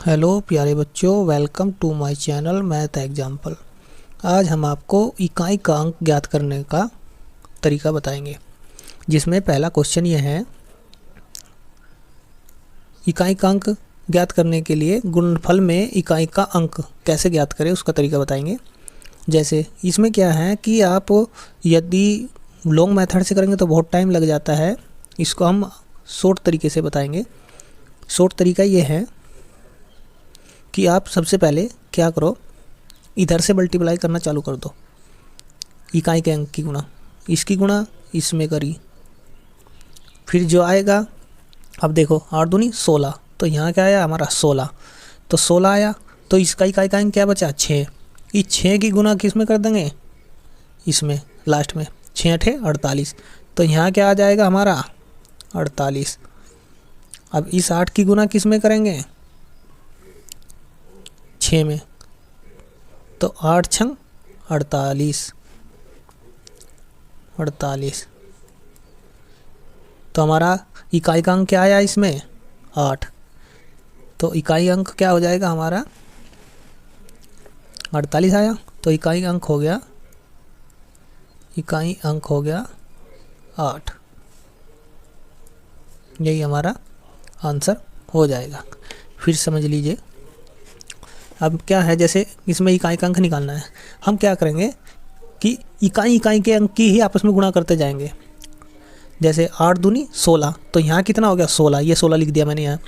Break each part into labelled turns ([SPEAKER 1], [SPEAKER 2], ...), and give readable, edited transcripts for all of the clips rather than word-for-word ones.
[SPEAKER 1] Hello प्यारे बच्चों, welcome to my channel math example. आज हम आपको इकाई का अंक ज्ञात करने का तरीका बताएंगे, जिसमें पहला क्वेश्चन ये है, इकाई का अंक ज्ञात करने के लिए गुणनफल में इकाई का अंक कैसे ज्ञात करें उसका तरीका बताएंगे। जैसे इसमें क्या है कि आप यदि लॉन्ग मेथड से करेंगे तो बहुत टाइम लग जाता है, इसको हम शॉर्ट तरीके से बताएंगे। शॉर्ट तरीका ये है कि आप सबसे पहले क्या करो, इधर से मल्टीप्लाई करना चालू कर दो। इकाई के अंक की गुणा, इसकी गुणा इसमें करी, फिर जो आएगा, अब देखो 8 दूनी 16, तो यहाँ क्या आया हमारा 16, तो 16 आया, तो इसका इकाई का अंक क्या बचा 6। इस 6 की गुणा किस में कर देंगे, इसमें लास्ट में 6 8 48, तो यहाँ क्या आ जाएगा हमारा 48। अब इस 8 की गुणा किस में करेंगे, 6 में, तो 8 छंग 48, तो हमारा इकाई का अंक क्या आया इसमें 8, तो इकाई अंक क्या हो जाएगा हमारा 48 आया, तो इकाई अंक हो गया 8। यही हमारा आंसर हो जाएगा। फिर समझ लीजिए, अब क्या है, जैसे इसमें इकाई का अंक निकालना है, हम क्या करेंगे कि इकाई के अंक की ही आपस में गुणा करते जाएंगे। जैसे 8 दूनी 16, तो यहाँ कितना हो गया 16, ये 16 लिख दिया मैंने यहाँ,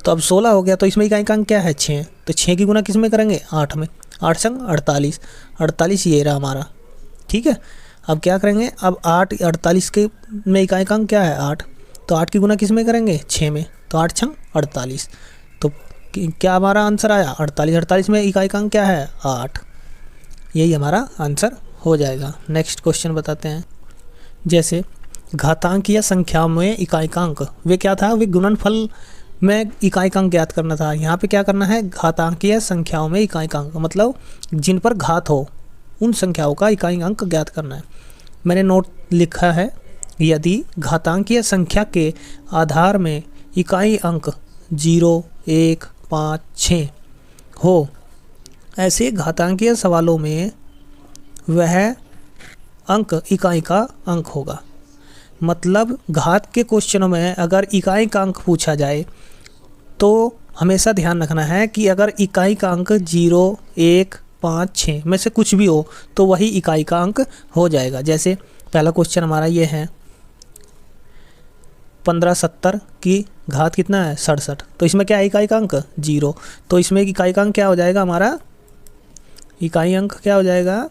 [SPEAKER 1] तो अब 16 हो गया, तो इसमें इकाई का अंक क्या है 6, तो 6 की गुणा किस में करेंगे 8 में, 8 संग 48 ये रहा हमारा। ठीक है, अब क्या करेंगे, अब 8 48 के में इकाई का अंक क्या है 8, तो 8 की गुणा किस में करेंगे 6 में, तो 8 छंग 48, तो क्या हमारा आंसर आया 48 में इकाई का अंक क्या है 8। यही हमारा आंसर हो जाएगा। नेक्स्ट क्वेश्चन बताते हैं। जैसे घातांकीय संख्याओं में इकाई का अंक, वे क्या था, वे गुणनफल में इकाई का अंक ज्ञात करना था। यहाँ पे क्या करना है, घातांकीय संख्याओं में इकाई का अंक, मतलब जिन पर घात हो उन संख्याओं का इकाई अंक ज्ञात करना है। मैंने नोट लिखा है, यदि घातांकीय संख्या के आधार में इकाई अंक 0 1 5 6 हो, ऐसे घातांकीय सवालों में वह अंक इकाई का अंक होगा। मतलब घात के क्वेश्चनों में अगर इकाई का अंक पूछा जाए तो हमेशा ध्यान रखना है कि अगर इकाई का अंक 0 1 5 6 में से कुछ भी हो तो वही इकाई का अंक हो जाएगा। जैसे पहला क्वेश्चन हमारा ये है, 1570 की घात कितना है 67, तो इसमें क्या है इकाई का अंक 0, तो इसमें इकाई का अंक क्या हो जाएगा हमारा, इकाई अंक क्या हो जाएगा,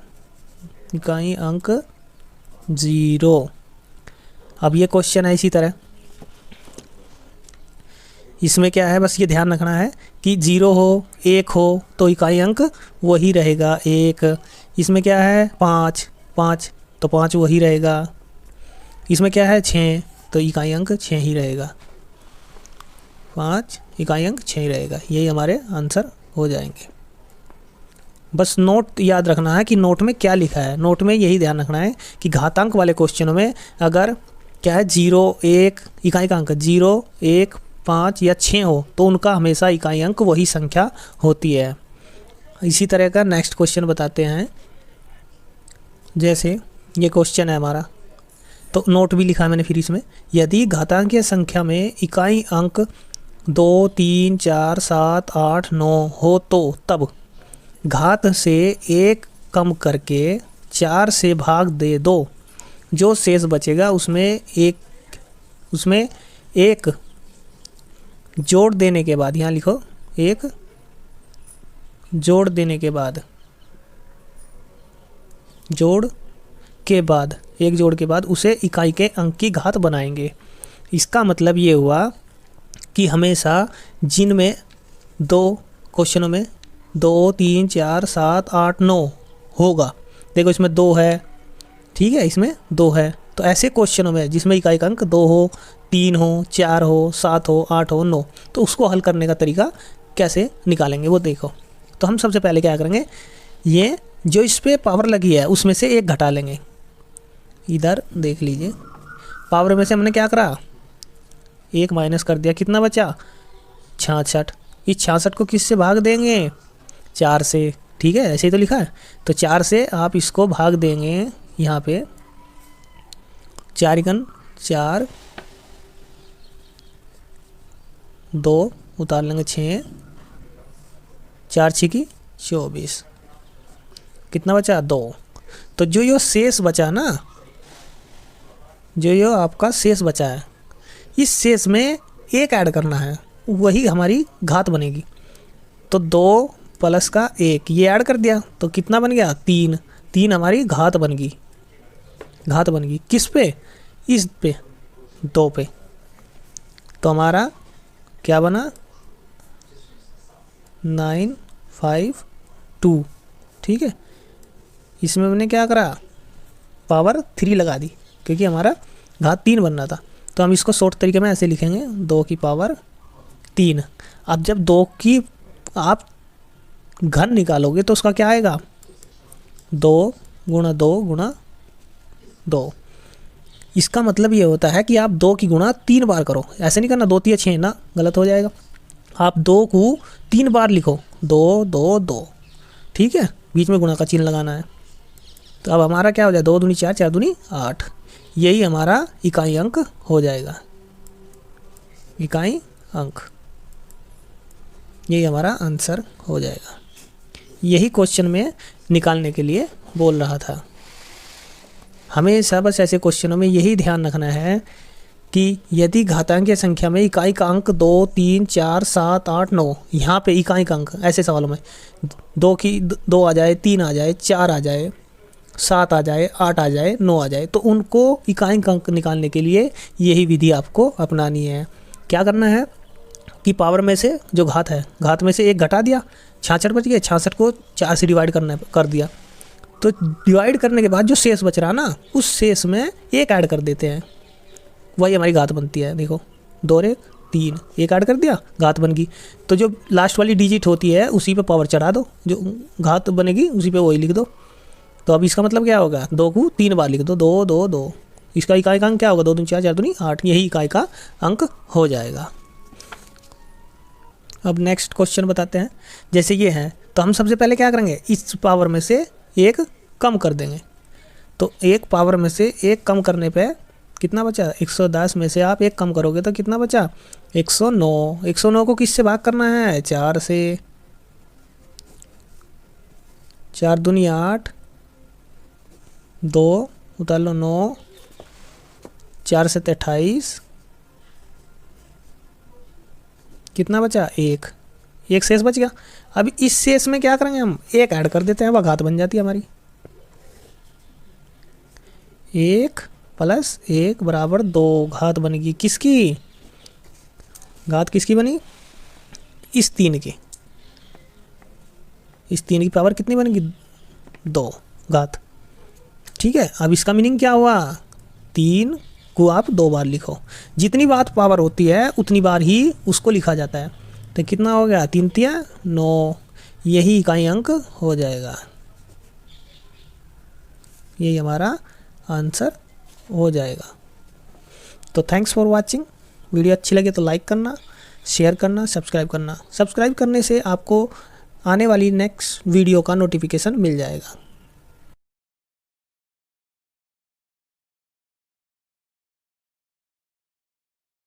[SPEAKER 1] इकाई अंक 0। अब ये क्वेश्चन है इसी तरह, इसमें क्या है, बस ये ध्यान रखना है कि 0 हो 1 हो तो इकाई अंक वही रहेगा 1। इसमें क्या है 5 तो 5 वही रहेगा। इसमें क्या है 6, तो इकाई अंक 6 ही रहेगा, 5 इकाई अंक 6 ही रहेगा। यही हमारे आंसर हो जाएंगे। बस नोट याद रखना है कि नोट में क्या लिखा है। नोट में यही ध्यान रखना है कि घातांक वाले क्वेश्चनों में अगर क्या है 0 1 इकाई का अंक 0 1 5 या 6 हो तो उनका हमेशा इकाई अंक वही संख्या होती है। इसी तरह का नेक्स्ट क्वेश्चन बताते हैं। जैसे ये क्वेश्चन है हमारा, तो नोट भी लिखा है मैंने फिर इसमें, यदि घातांकीय संख्या में इकाई अंक 2 3 4 7 8 9 हो तो तब घात से 1 कम करके 4 से भाग दे दो, जो शेष बचेगा उसमें एक जोड़ देने के बाद, यहाँ लिखो एक जोड़ देने के बाद, एक जोड़ के बाद उसे इकाई के अंक की घात बनाएंगे। इसका मतलब ये हुआ कि हमेशा जिनमें दो क्वेश्चनों में 2 3 4 7 8 9 होगा, देखो इसमें 2 है, ठीक है, इसमें 2 है, तो ऐसे क्वेश्चनों में जिसमें इकाई का अंक 2 हो 3 हो 4 हो 7 हो 8 हो 9, तो उसको हल करने का तरीका कैसे निकालेंगे वो देखो। तो हम सबसे पहले क्या करेंगे, ये जो इस पर पावर लगी है उसमें से एक घटा लेंगे। इधर देख लीजिए, पावर में से हमने क्या करा, 1 माइनस कर दिया, कितना बचा 66, इस 66 को किससे भाग देंगे? 4 से। ठीक है, ऐसे ही तो लिखा है। तो 4 से आप इसको भाग देंगे यहाँ पे, 4 एकन 4, 2 उतार लेंगे 6, 4 छिकी 24, कितना बचा? 2। तो जो ये शेष बचा ना, जो ये आपका शेष बचा है, इस शेष में 1 ऐड करना है, वही हमारी घात बनेगी। तो 2 प्लस का 1 ये ऐड कर दिया तो कितना बन गया? 3। 3 हमारी घात बन गई। घात बन गई किस पे? इस पे, 2 पे। तो हमारा क्या बना? 952। ठीक है, इसमें मैंने क्या करा? पावर 3 लगा दी, क्योंकि हमारा घात 3 बन रहा था। तो हम इसको शॉर्ट तरीके में ऐसे लिखेंगे, 2 की पावर 3। अब जब 2 की आप घन निकालोगे तो उसका क्या आएगा? 2 गुणा 2 गुणा 2। इसका मतलब ये होता है कि आप 2 की गुणा 3 बार करो। ऐसे नहीं करना 2 3 6 ना, गलत हो जाएगा। आप 2 को 3 बार लिखो, 2 2 2। ठीक है, बीच में गुणा का चिन्ह लगाना है। तो अब हमारा क्या हो जाए? 2 दूनी 4, 4 दूनी 8। यही हमारा इकाई अंक हो जाएगा। इकाई अंक, यही हमारा आंसर हो जाएगा। यही क्वेश्चन में निकालने के लिए बोल रहा था। हमेशा बस ऐसे क्वेश्चनों में यही ध्यान रखना है कि यदि घातांकीय संख्या में इकाई का अंक 2 3 4 7 8 9, यहाँ पे इकाई का अंक ऐसे सवालों में 2 की 2 आ जाए, 3 आ जाए, 4 आ जाए, 7 आ जाए, 8 आ जाए, 9 आ जाए, तो उनको इकाई का अंक निकालने के लिए यही विधि आपको अपनानी है। क्या करना है कि पावर में से जो घात है, घात में से 1 घटा दिया, 66 बच गया, 66 को 4 से डिवाइड कर दिया। तो डिवाइड करने के बाद जो शेष बच रहा ना, उस शेष में 1 ऐड कर देते हैं, वही हमारी घात बनती है। देखो 2 और 1 3, 1 ऐड कर दिया, घात बन गई। तो जो लास्ट वाली डिजिट होती है उसी पे पावर चढ़ा दो, जो घात बनेगी उसी पे वही लिख दो। तो अब इसका मतलब क्या होगा? 2 को 3 बार लिख दो, 2 2 2। इसका इकाई का अंक क्या होगा? 2 दूनी 4, 4 दूनी 8। यही इकाई का अंक हो जाएगा। अब नेक्स्ट क्वेश्चन बताते हैं। जैसे ये है, तो हम सबसे पहले क्या करेंगे? इस पावर में से 1 कम कर देंगे। तो 1 पावर में से 1 कम करने पे कितना बचा? 110 में से आप 1 कम करोगे तो कितना बचा? 109। 109 को किससे भाग करना है? 4 से। 4 दूनी 8, 2 उतार लो 9, 4 से 28, कितना बचा? 1। 1 शेष बच गया। अब इस शेष में क्या करेंगे? हम 1 ऐड कर देते हैं, वह घात बन जाती है हमारी। 1 प्लस 1 बराबर 2, घात बनेगी किसकी? घात किसकी बनी? इस 3 की। इस 3 की पावर कितनी बनेगी? 2 घात। ठीक है, अब इसका मीनिंग क्या हुआ? 3 को आप 2 बार लिखो। जितनी बात पावर होती है उतनी बार ही उसको लिखा जाता है। तो कितना हो गया? 3 3 9। यही इकाई अंक हो जाएगा। यही हमारा आंसर हो जाएगा। तो थैंक्स फॉर वाचिंग। वीडियो अच्छी लगे तो लाइक करना, शेयर करना, सब्सक्राइब करना। सब्सक्राइब करने से आपको आने वाली नेक्स्ट वीडियो का नोटिफिकेशन मिल जाएगा।